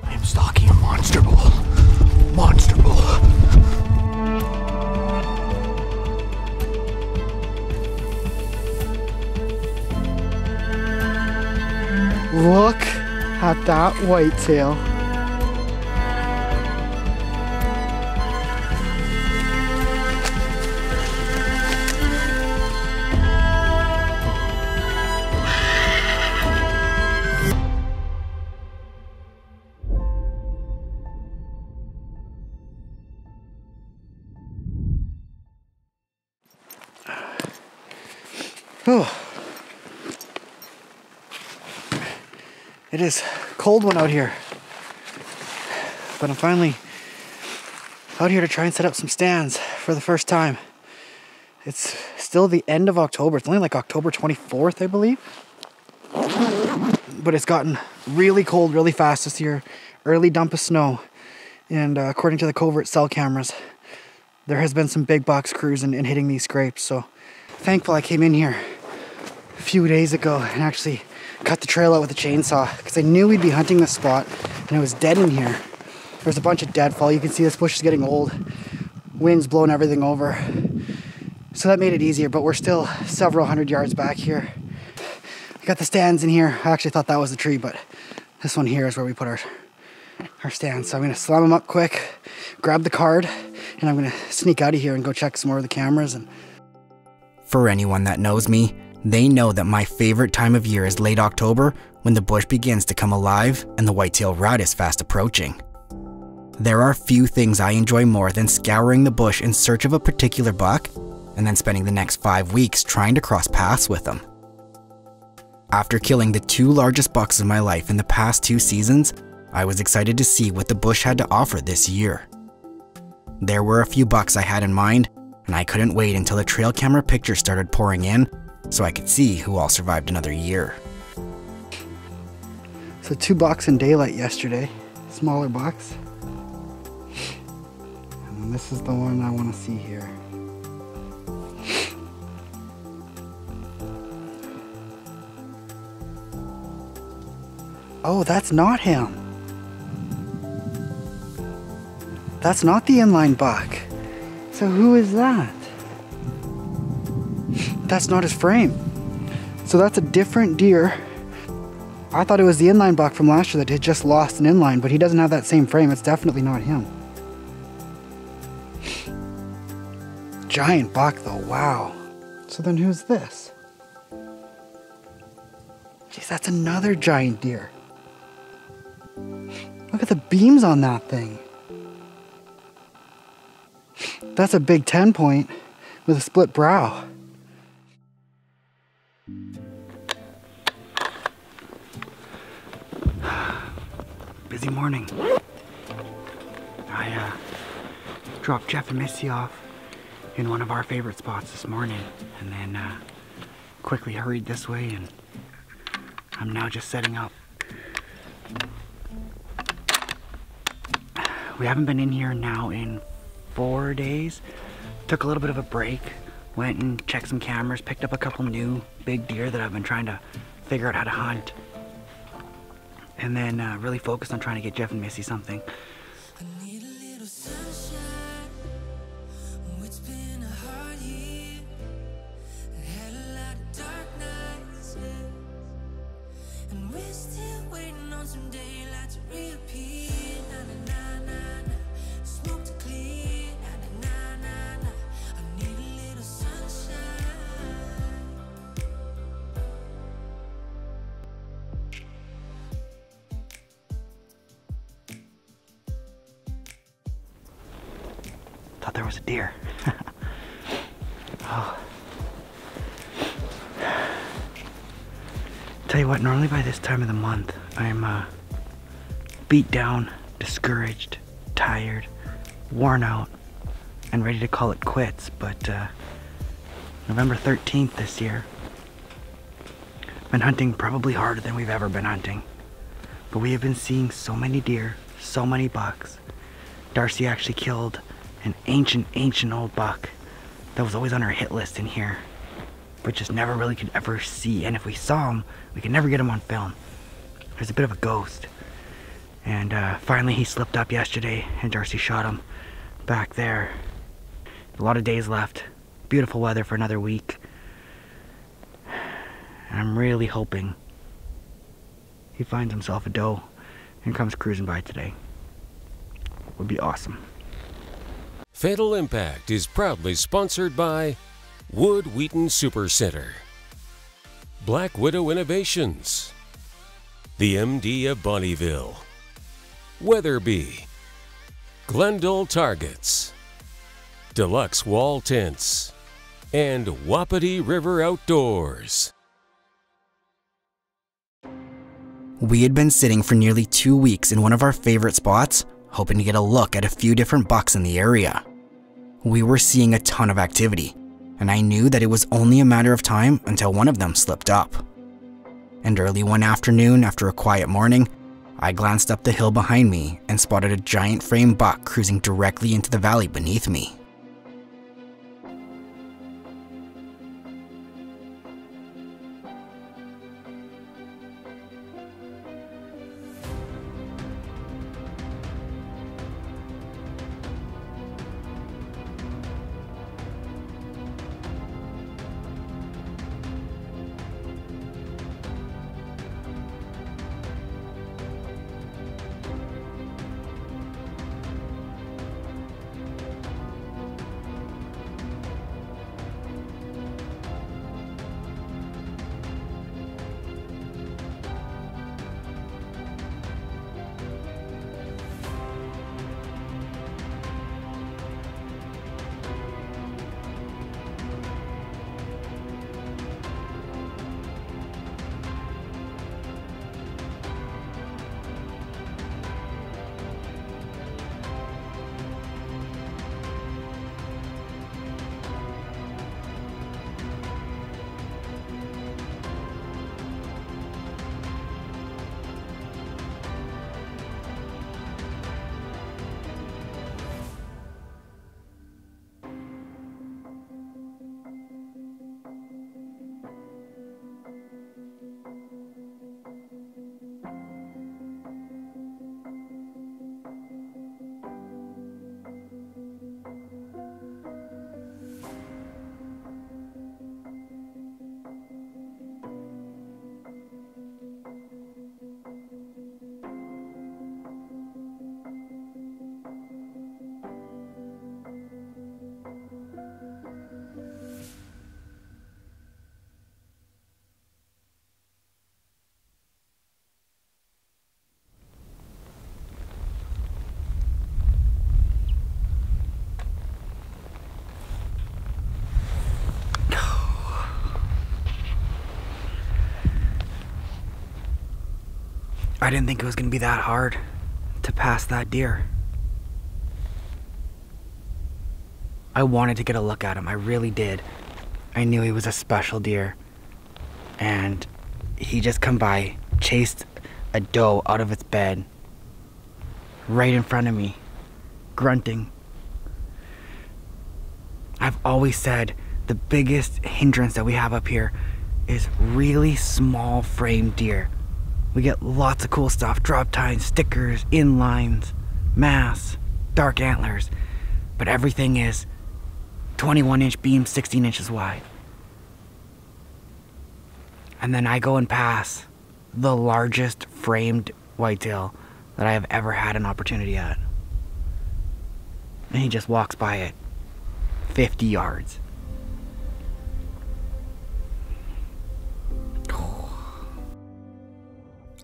I am stalking a monster bull. Monster bull. Look at that whitetail. Oh. It is a cold one out here, but I'm finally out here to try and set up some stands for the first time. It's still the end of October. It's only like October 24th, I believe. But it's gotten really cold really fast this year. Early dump of snow. And according to the covert cell cameras, there has been some big box crews and hitting these scrapes. So thankful I came in here a few days ago and actually cut the trail out with a chainsaw, because I knew we'd be hunting this spot and it was dead in here. There's a bunch of deadfall. You can see this bush is getting old. Wind's blowing everything over. So that made it easier, but we're still several hundred yards back here. I got the stands in here. I actually thought that was the tree, but this one here is where we put our stands. So I'm gonna slam them up quick, grab the card, and I'm gonna sneak out of here and go check some more of the cameras. And for anyone that knows me, they know that my favorite time of year is late October, when the bush begins to come alive and the whitetail rut is fast approaching. There are few things I enjoy more than scouring the bush in search of a particular buck and then spending the next 5 weeks trying to cross paths with them. After killing the 2 largest bucks of my life in the past 2 seasons, I was excited to see what the bush had to offer this year. There were a few bucks I had in mind, and I couldn't wait until the trail camera pictures started pouring in so I could see who all survived another year. So 2 bucks in daylight yesterday, smaller bucks. And then this is the one I want to see here. Oh, that's not him. That's not the inline buck. So who is that? That's not his frame. So that's a different deer. I thought it was the inline buck from last year that had just lost an inline, but he doesn't have that same frame. It's definitely not him. Giant buck though, wow. So then who's this? Jeez, that's another giant deer. Look at the beams on that thing. That's a big 10 point with a split brow. Busy morning. I dropped Jeff and Missy off in one of our favorite spots this morning, and then quickly hurried this way, and I'm now just setting up. We haven't been in here now in 4 days. Took a little bit of a break, went and checked some cameras, picked up a couple new big deer that I've been trying to figure out how to hunt, and then really focused on trying to get Jeff and Missy something. Thought there was a deer. Oh. Tell you what, normally by this time of the month, I'm beat down, discouraged, tired, worn out, and ready to call it quits, but November 13th this year, been hunting probably harder than we've ever been hunting, but we have been seeing so many deer, so many bucks. Darcy actually killed an ancient old buck that was always on our hit list in here, but just never really could ever see. And if we saw him, we could never get him on film. There's a bit of a ghost. And finally he slipped up yesterday and Darcy shot him back there. A lot of days left. Beautiful weather for another week. And I'm really hoping he finds himself a doe and comes cruising by today. Would be awesome. Fatal Impact is proudly sponsored by Wood Wheaton Super Center, Black Widow Innovations, the MD of Bonnyville, Weatherby, Glendale Targets, Deluxe Wall Tents, and Wapiti River Outdoors. We had been sitting for nearly 2 weeks in one of our favorite spots, hoping to get a look at a few different bucks in the area. We were seeing a ton of activity, and I knew that it was only a matter of time until one of them slipped up. And early one afternoon, after a quiet morning, I glanced up the hill behind me and spotted a giant frame buck cruising directly into the valley beneath me. I didn't think it was going to be that hard to pass that deer. I wanted to get a look at him, I really did. I knew he was a special deer. And he just come by, chased a doe out of its bed, right in front of me, grunting. I've always said the biggest hindrance that we have up here is really small frame deer. We get lots of cool stuff, drop tines, stickers, inlines, mass, dark antlers, but everything is 21-inch beam, 16 inches wide. And then I go and pass the largest framed whitetail that I have ever had an opportunity at. And he just walks by it 50 yards.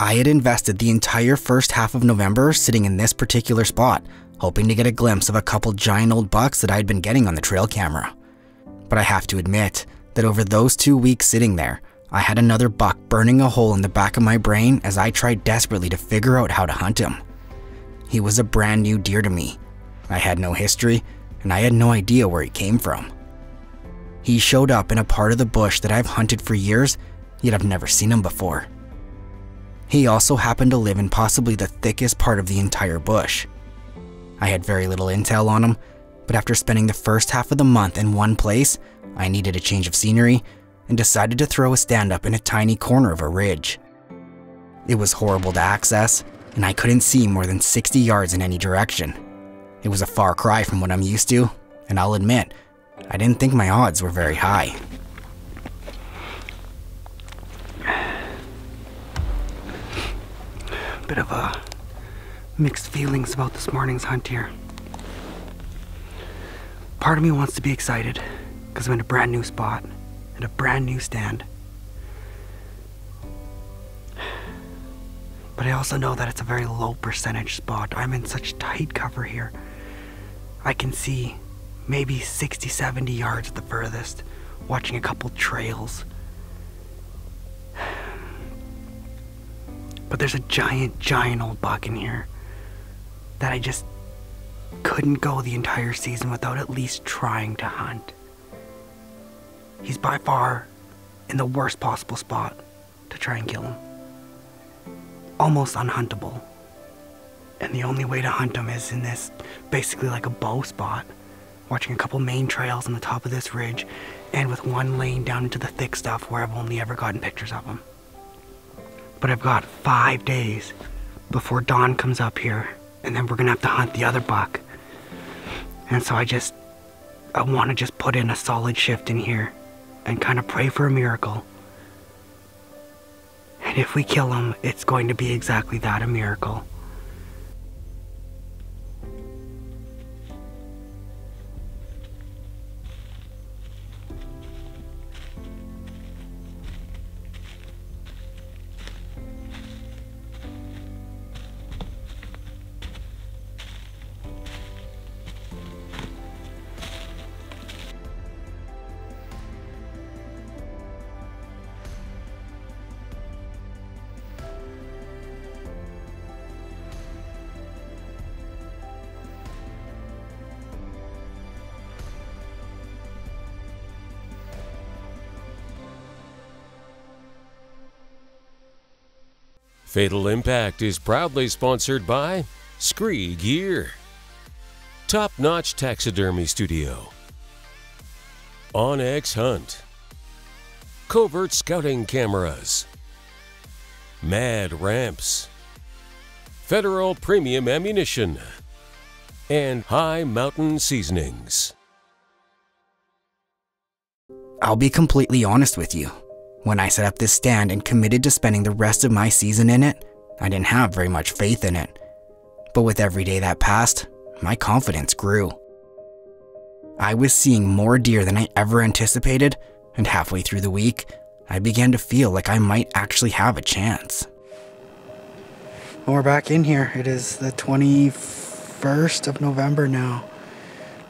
I had invested the entire first half of November sitting in this particular spot, hoping to get a glimpse of a couple giant old bucks that I had been getting on the trail camera. But I have to admit that over those 2 weeks sitting there, I had another buck burning a hole in the back of my brain as I tried desperately to figure out how to hunt him. He was a brand new deer to me. I had no history, and I had no idea where he came from. He showed up in a part of the bush that I've hunted for years, yet I've never seen him before. He also happened to live in possibly the thickest part of the entire bush. I had very little intel on him, but after spending the first half of the month in one place, I needed a change of scenery and decided to throw a stand up in a tiny corner of a ridge. It was horrible to access, and I couldn't see more than 60 yards in any direction. It was a far cry from what I'm used to, and I'll admit, I didn't think my odds were very high. Bit of mixed feelings about this morning's hunt here. Part of me wants to be excited because I'm in a brand new spot and a brand new stand. But I also know that it's a very low percentage spot. I'm in such tight cover here. I can see maybe 60, 70 yards at the furthest, watching a couple trails. But there's a giant old buck in here that I just couldn't go the entire season without at least trying to hunt. He's by far in the worst possible spot to try and kill him. Almost unhuntable. And the only way to hunt him is in this, basically like a bow spot, watching a couple main trails on the top of this ridge, and with one lane down into the thick stuff where I've only ever gotten pictures of him. But I've got 5 days before dawn comes up here, and then we're gonna have to hunt the other buck. And so I wanna just put in a solid shift in here and kind of pray for a miracle. And if we kill him, it's going to be exactly that, a miracle. Fatal Impact is proudly sponsored by Scree Gear, Top Notch Taxidermy Studio, OnX Hunt, Covert Scouting Cameras, Mad Ramps, Federal Premium Ammunition, and High Mountain Seasonings. I'll be completely honest with you. When I set up this stand and committed to spending the rest of my season in it, I didn't have very much faith in it. But with every day that passed, my confidence grew. I was seeing more deer than I ever anticipated, and halfway through the week, I began to feel like I might actually have a chance. Well, we're back in here. It is the 21st of November now,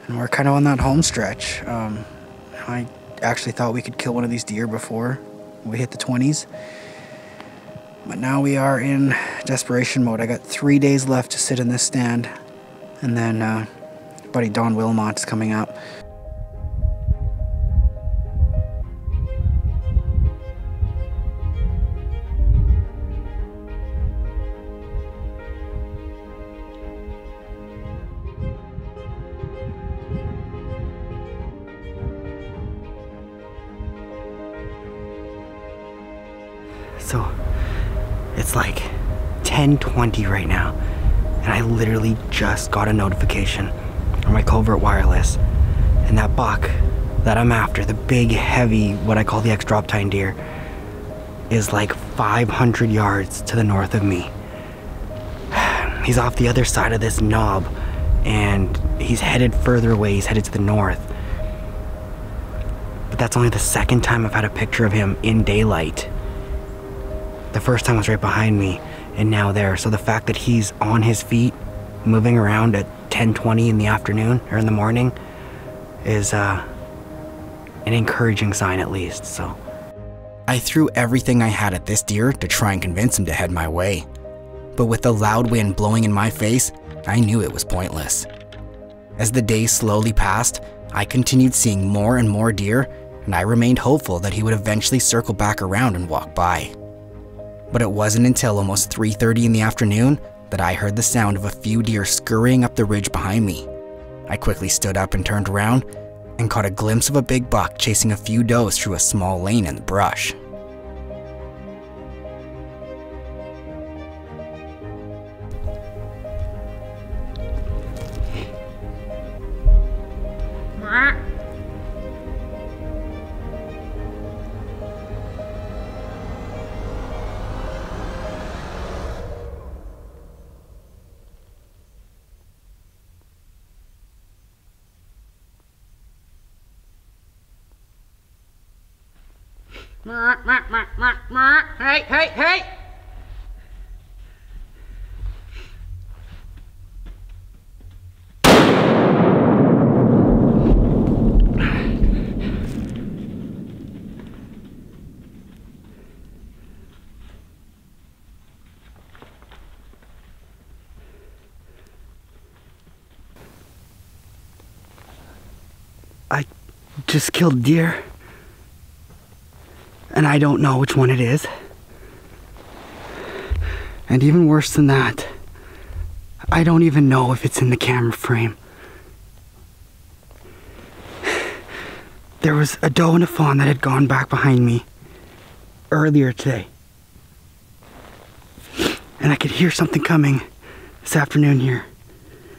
and we're kind of on that home stretch. I actually thought we could kill one of these deer before we hit the 20s, but now we are in desperation mode. I got 3 days left to sit in this stand, and then buddy Don Wilmot's coming up. So it's like 10:20 right now, and I literally just got a notification on my Covert wireless, and that buck that I'm after, the big heavy what I call the X-drop tine deer, is like 500 yards to the north of me. He's off the other side of this knob, and he's headed further away. He's headed to the north, but that's only the second time I've had a picture of him in daylight. The first time was right behind me, and now there. So the fact that he's on his feet, moving around at 10:20 in the afternoon, or in the morning, is an encouraging sign at least, so. I threw everything I had at this deer to try and convince him to head my way. But with the loud wind blowing in my face, I knew it was pointless. As the days slowly passed, I continued seeing more and more deer, and I remained hopeful that he would eventually circle back around and walk by. But it wasn't until almost 3:30 in the afternoon that I heard the sound of a few deer scurrying up the ridge behind me. I quickly stood up and turned around and caught a glimpse of a big buck chasing a few does through a small lane in the brush. Hey, hey, hey! I just killed deer. And I don't know which one it is. And even worse than that, I don't even know if it's in the camera frame. There was a doe and a fawn that had gone back behind me earlier today. And I could hear something coming this afternoon here.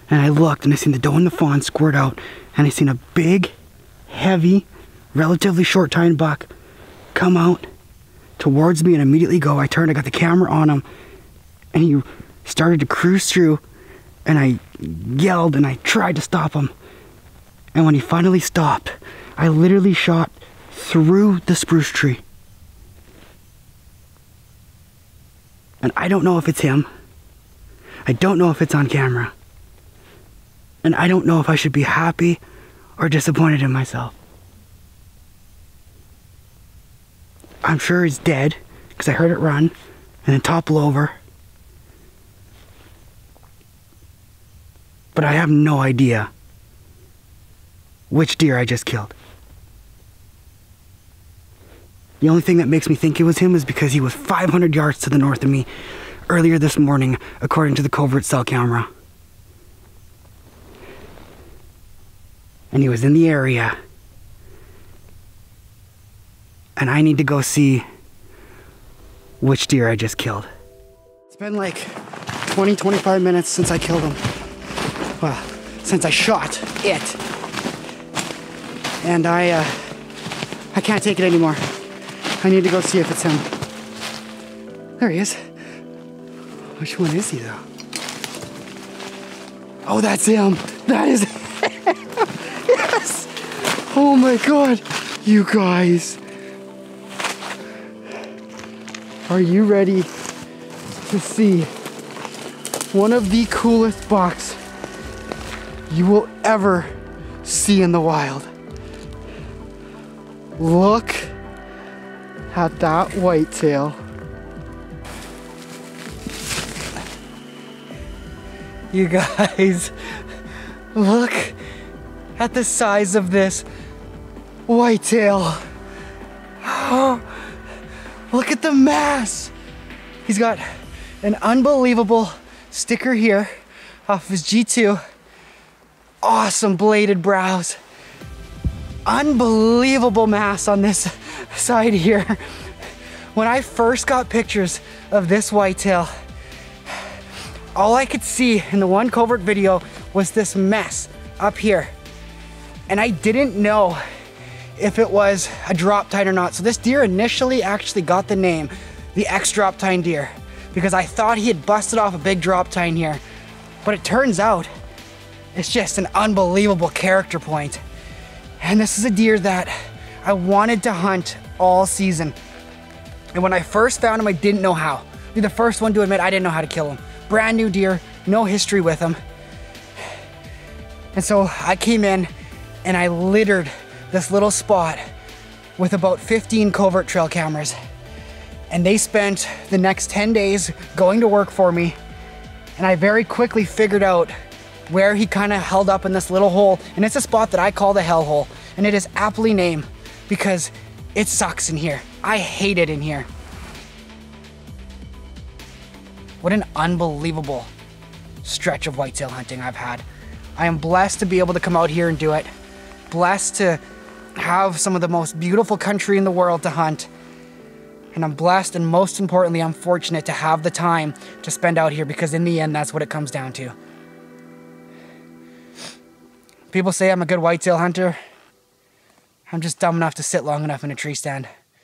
And I looked and I seen the doe and the fawn squirt out, and I seen a big, heavy, relatively short-tined buck come out towards me and immediately go. I turned, I got the camera on him, and he started to cruise through, and I yelled and I tried to stop him. And when he finally stopped, I literally shot through the spruce tree. And I don't know if it's him. I don't know if it's on camera. And I don't know if I should be happy or disappointed in myself. I'm sure he's dead, because I heard it run and then topple over. But I have no idea which deer I just killed. The only thing that makes me think it was him is because he was 500 yards to the north of me earlier this morning, according to the covert cell camera. And he was in the area. And I need to go see which deer I just killed. It's been like 20-25 minutes since I killed him. Well, since I shot it. And I can't take it anymore. I need to go see if it's him. There he is. Which one is he though? Oh, that's him. That is him. Yes. Oh my God. You guys. Are you ready to see one of the coolest bucks you will ever see in the wild? Look at that whitetail. You guys, look at the size of this whitetail. Oh, look at the mass. He's got an unbelievable sticker here off his G2. Awesome bladed brows. Unbelievable mass on this side here. When I first got pictures of this whitetail, all I could see in the one covert video was this mess up here. And I didn't know if it was a drop tine or not. So this deer initially actually got the name, the X drop tine deer, because I thought he had busted off a big drop tine here. But it turns out it's just an unbelievable character point. And this is a deer that I wanted to hunt all season. And when I first found him, I didn't know how. Be the first one to admit I didn't know how to kill him. Brand new deer, no history with him. And so I came in and I littered this little spot with about 15 covert trail cameras. And they spent the next 10 days going to work for me. And I very quickly figured out where he kind of held up in this little hole. And it's a spot that I call the hell hole. And it is aptly named because it sucks in here. I hate it in here. What an unbelievable stretch of whitetail hunting I've had. I am blessed to be able to come out here and do it. Blessed to have some of the most beautiful country in the world to hunt. And I'm blessed, and most importantly, I'm fortunate to have the time to spend out here, because in the end, that's what it comes down to. People say I'm a good whitetail hunter. I'm just dumb enough to sit long enough in a tree stand.